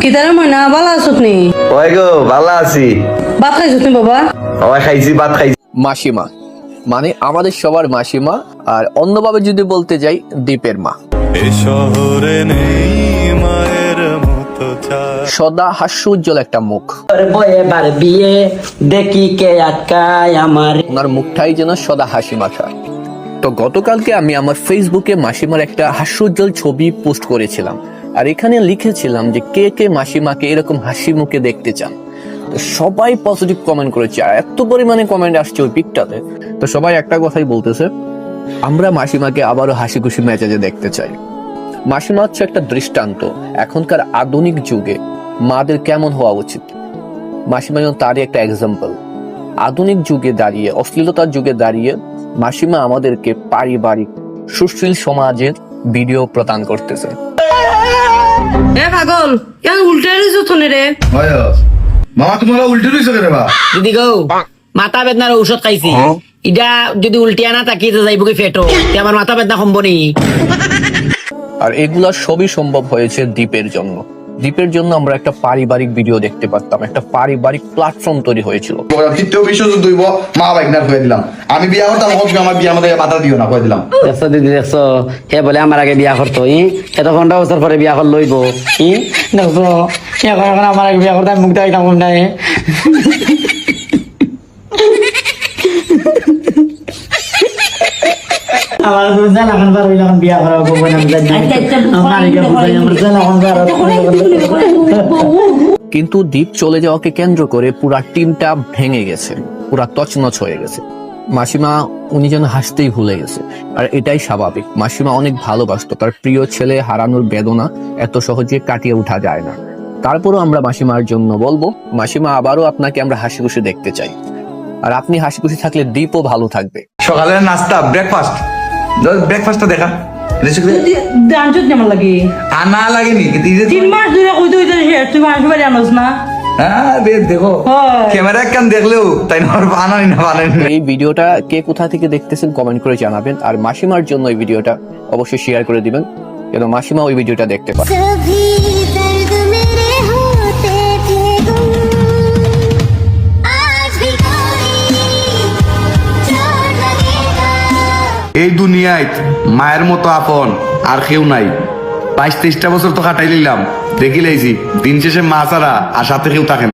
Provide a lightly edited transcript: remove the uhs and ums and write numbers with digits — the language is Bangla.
কিতারে ময়না ভালো আছত নি? ওই গো ভালো আছি। ভাত খাইছত নি বাবা? ওই খাইছি, ভাত খাইছি। মাসিমা মানে আমাদের সবার মাসিমা, আর অন্যভাবে যদি বলতে যাই দ্বীপের মা। এ শহরে নেই মায়ের মতো চায়। সদা হাস্যোজ্জ্বল একটা মুখ, এবার বিয়ে দেখি কে আটকায় আমার। ওনার মুখটাই যেন সদা হাসি মাখা। তো গতকালকে আমি আমার ফেসবুকে মাসিমার একটা হাস্যোজ্জ্বল ছবি পোস্ট করেছিলাম, আর এখানে লিখেছিলাম যে কে কে মাসিমাকে এরকম হাসি মুখে দেখতে চান। তো সবাই পজিটিভ কমেন্ট করেছে, আর এত পরিমাণে কমেন্ট আসছে ওই পিকটাতে। তো সবাই একটা কথাই বলতেছে, আমরা মাসিমাকে আবারও হাসি খুশি মেজাজে দেখতে চাই। মাসিমা হচ্ছে একটা দৃষ্টান্ত এখনকার আধুনিক যুগে মাদের কেমন হওয়া উচিত। মাসিমা যেন তারই একটা এক্সাম্পল। আধুনিক যুগে দাঁড়িয়ে, অশ্লীলতার যুগে দাঁড়িয়ে মাসিমা আমাদেরকে পারিবারিক সুশীল সমাজের ভিডিও প্রদান করতেছে। এ পাগল, কেন উল্টে রিছো তনে রে? মামা তুমি উল্টে রইছো রে বা? দিদি গো মাথা বেদনার ঔষধ খাইছি, ইটা যদি উল্টিয়া না তাকিয়ে যাইব কি ফেটো, আমার মাথা বেদনা কমবো নি। আর এগুলা সবই সম্ভব হয়েছে দ্বীপের জন্য। দ্বীপের জন্য আমরা একটা পারিবারিক ভিডিও দেখতে পারতাম, একটা পারিবারিক প্ল্যাটফর্ম তৈরি হয়েছিল। তৃতীয় বিশ্বযুদ্ধ হইব, মা বাইকনার হয়ে দিলাম। আমি বিয়া করতাম, হোক আমার বিয়া মধ্যে বাধা দিও না, হয়ে দিলাম। দেখছো দিদি দেখছো, হে বলে আমার আগে বিয়া করতো, এত ঘন্টা বছর পরে বিয়া কর লইব। দেখছো এখন এখন আমার আগে বিয়া করতে মুখ দেখাইতাম নাই। আমার বুঝান এখন বার হইলে এখন বিয়া করা হবে না, আমার আগে বুঝাই আমার জান এখন বার। কিন্তু দ্বীপ চলে যাওয়াকে কেন্দ্র করে পুরা টিমটা ভেঙে গেছে, পুরা তছনছ হয়ে গেছে। মাসিমা উনি যেন হাসতেই ভুলে গেছে, আর এটাই স্বাভাবিক। মাসিমা অনেক ভালোবাসতো, তার প্রিয় ছেলে হারানোর বেদনা এত সহজে কাটিয়ে ওঠা যায় না। তারপরও আমরা মাসিমার জন্য বলবো, মাসিমা আবারও আপনাকে আমরা হাসি খুশি দেখতে চাই, আর আপনি হাসি খুশি থাকলে দ্বীপও ভালো থাকবে। সকালের নাস্তা, ব্রেকফাস্ট, ব্রেকফাস্টটা দেখা দাঁড়াচ্ছ কেমন লাগে? আনা লাগেনি কিন্তু 3 মাস ধরে কইতে হইতে তুই মানুষ বাড়ি আনোস না? হ্যাঁ দেখো ক্যামেরা একখান দেখলেও তাই না বানানি না বানানি। এই ভিডিওটা কে কোথা থেকে দেখতেছেন কমেন্ট করে জানাবেন, আর মাসিমার জন্য এই ভিডিওটা অবশ্যই শেয়ার করে দিবেন যেন মাসিমা ওই ভিডিওটা দেখতে পারে। सभी दर्द मेरे होते थे गुम, आज भी कोई चोट लगेगा। এই দুনিয়ায় মায়ের মতো আপন আর কেউ নাই। 22-23টা বছর তো কাটাই নিলাম, দেখি লাইছি দিন শেষে মা ছাড়া আর সাথে কেউ থাকে না।